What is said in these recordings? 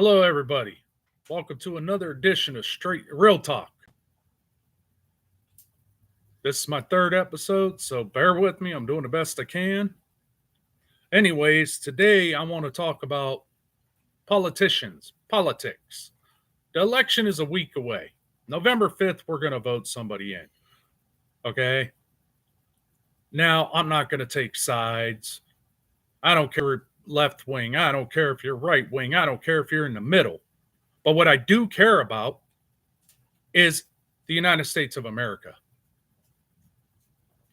Hello, everybody. Welcome to another edition of Straight Real Talk. This is my third episode, so bear with me. I'm doing the best I can. Anyways, today I want to talk about politicians, politics. The election is a week away. November 5th, we're going to vote somebody in. Okay? Now, I'm not going to take sides. I don't care if you're left wing. I don't care if you're right wing. I don't care if you're in the middle. But what I do care about is the United States of America.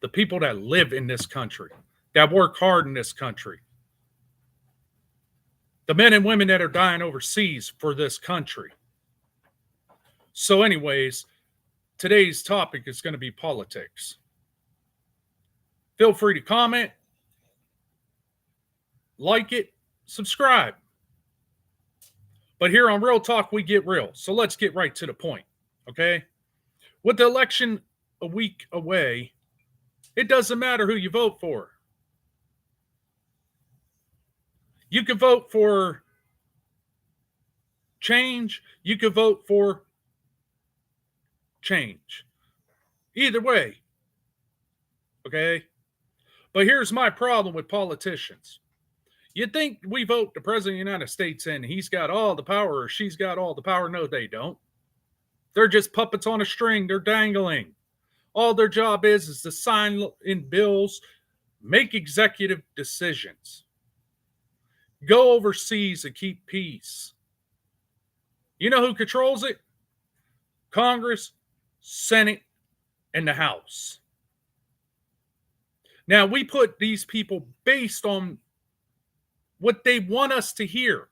The people that live in this country, that work hard in this country, the men and women that are dying overseas for this country. So, anyways, today's topic is going to be politics. Feel free to comment, like it, subscribe. But here on Real Talk, we get real. So let's get right to the point, okay? With the election a week away, it doesn't matter who you vote for. You can vote for change. You can vote for change. Either way. Okay? But here's my problem with politicians. You think we vote the president of the United States in, he's got all the power or she's got all the power. No, they don't. They're just puppets on a string. They're dangling. All their job is to sign in bills, make executive decisions, go overseas and keep peace. You know who controls it? Congress, Senate, and the House. Now, we put these people based on what they want us to hear.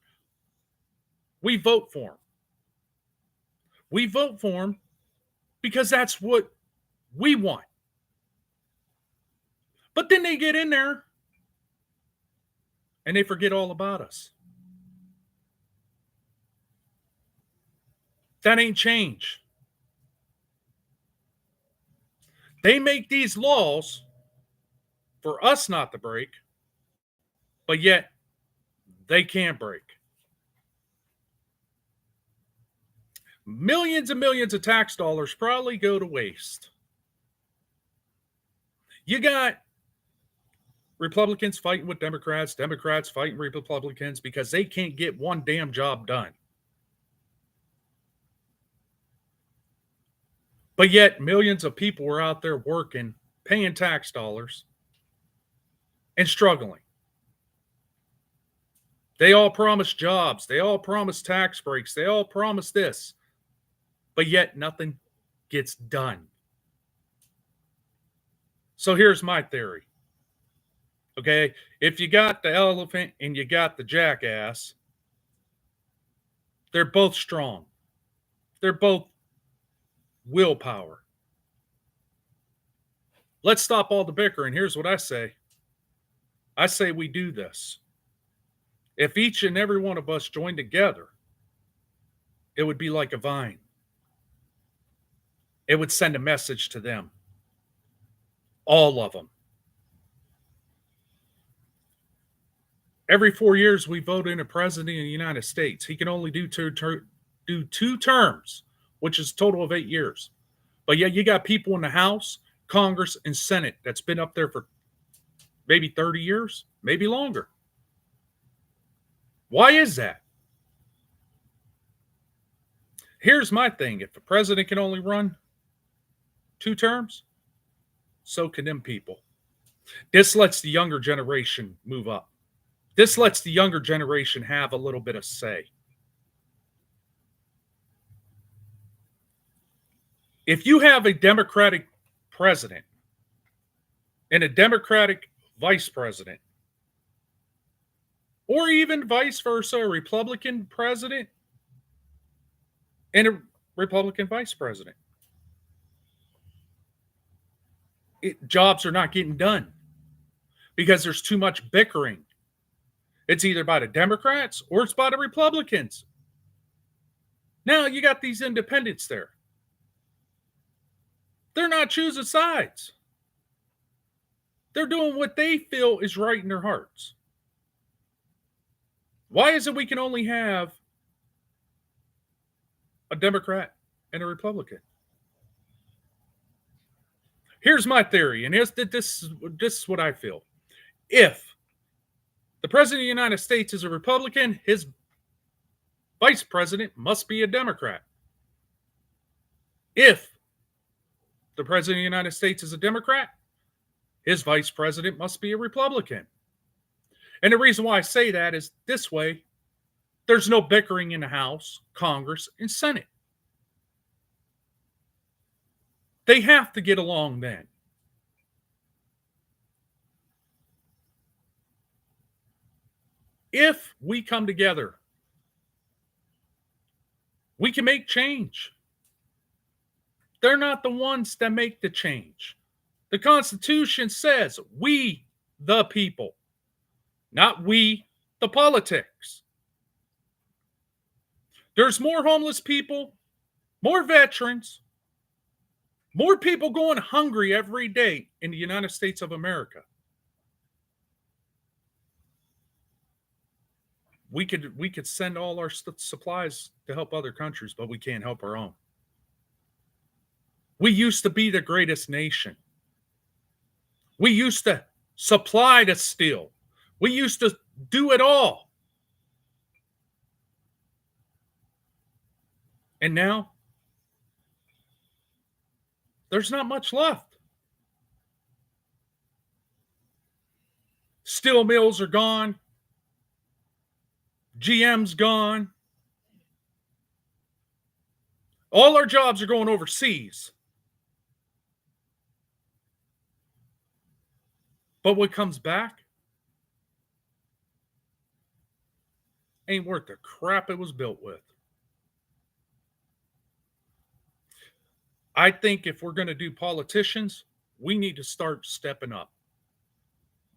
We vote for them. We vote for them because that's what we want. But then they get in there and they forget all about us. That ain't change. They make these laws for us not to break, but yet they can't break. Millions and millions of tax dollars probably go to waste. You got Republicans fighting with Democrats, Democrats fighting with Republicans because they can't get one damn job done. But yet millions of people are out there working, paying tax dollars, and struggling. They all promise jobs. They all promise tax breaks. They all promise this. But yet nothing gets done. So here's my theory. Okay, if you got the elephant and you got the jackass, they're both strong. They're both willpower. Let's stop all the bickering. Here's what I say. I say we do this. If each and every one of us joined together, it would be like a vine. It would send a message to them. All of them. Every 4 years, we vote in a president of the United States. He can only do two terms, which is a total of 8 years. But yet you got people in the House, Congress, and Senate that's been up there for maybe 30 years, maybe longer. Why is that? Here's my thing. If the president can only run 2 terms, so can them people. This lets the younger generation move up. This lets the younger generation have a little bit of say. If you have a Democratic president and a Democratic vice president, or even vice versa, a Republican president and a Republican vice president, jobs are not getting done because there's too much bickering. It's either by the Democrats or it's by the Republicans. Now you got these independents there. They're not choosing sides. They're doing what they feel is right in their hearts. Why is it we can only have a Democrat and a Republican. Here's my theory, and this is what I feel. If the president of the United States is a Republican, his vice president must be a Democrat. If the president of the United States is a Democrat, his vice president must be a Republican. And the reason why I say that is this way, there's no bickering in the House, Congress, and Senate. They have to get along then. If we come together, we can make change. They're not the ones that make the change. The Constitution says we, the people, not we, the politics. There's more homeless people, more veterans, more people going hungry every day in the United States of America. We could send all our supplies to help other countries, but we can't help our own. We used to be the greatest nation. We used to supply the steel. We used to do it all. And now, there's not much left. Steel mills are gone. GM's gone. All our jobs are going overseas. But what comes back ain't worth the crap it was built with. I think if we're going to do politicians, we need to start stepping up.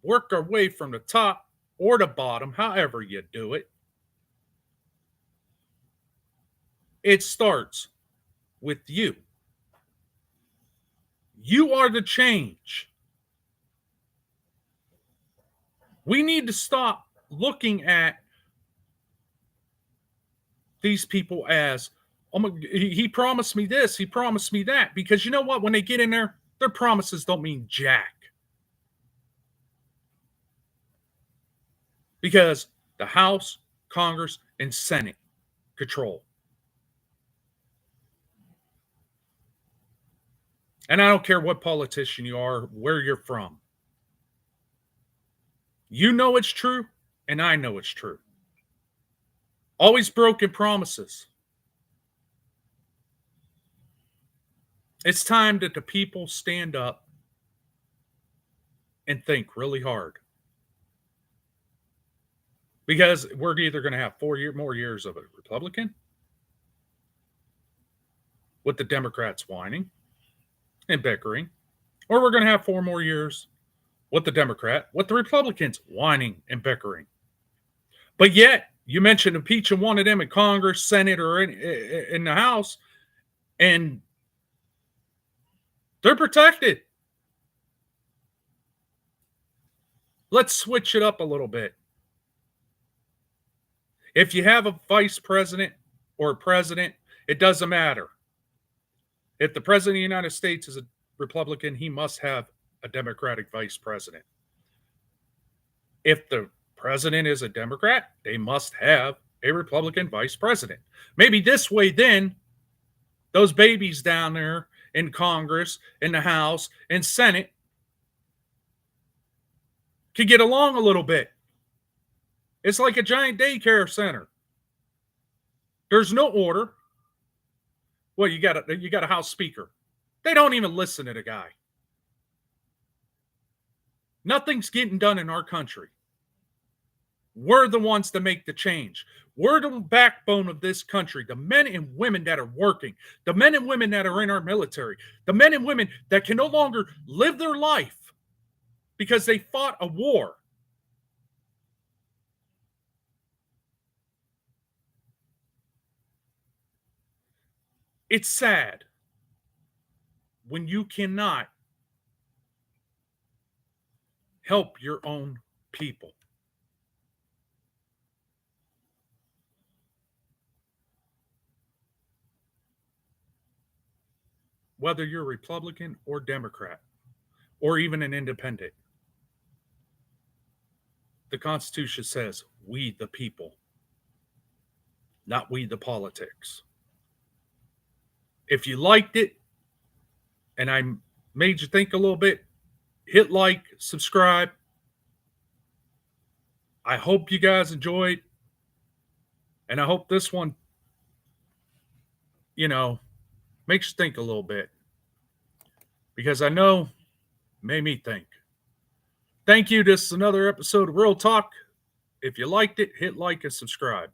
Work our way from the top or the bottom, however you do it. It starts with you. You are the change. We need to stop looking at these people as, oh my, he promised me this, he promised me that. Because you know what? When they get in there, their promises don't mean jack. Because the House, Congress, and Senate control. And I don't care what politician you are, where you're from. You know it's true, and I know it's true. Always broken promises. It's time that the people stand up and think really hard. Because we're either going to have more years of a Republican with the Democrats whining and bickering, or we're going to have 4 more years with the the Republicans whining and bickering. But yet, you mentioned impeaching one of them in Congress, Senate, or in the House, and they're protected. Let's switch it up a little bit. If you have a vice president or a president, it doesn't matter. If the president of the United States is a Republican, he must have a Democratic vice president. If the president is a Democrat, they must have a Republican vice president. Maybe this way, then, those babies down there in Congress, in the House, and Senate could get along a little bit. It's like a giant daycare center. There's no order. Well, you got a House Speaker. They don't even listen to the guy. Nothing's getting done in our country. We're the ones to make the change. We're the backbone of this country. The men and women that are working, the men and women that are in our military, the men and women that can no longer live their life because they fought a war. It's sad when you cannot help your own people. whether you're Republican or Democrat or even an independent. The Constitution says we the people, not we the politics. If you liked it and I made you think a little bit, hit like, subscribe. I hope you guys enjoyed. And I hope this one, makes you think a little bit. Because I know made me think. Thank you. This is another episode of Real Talk. If you liked it, hit like and subscribe.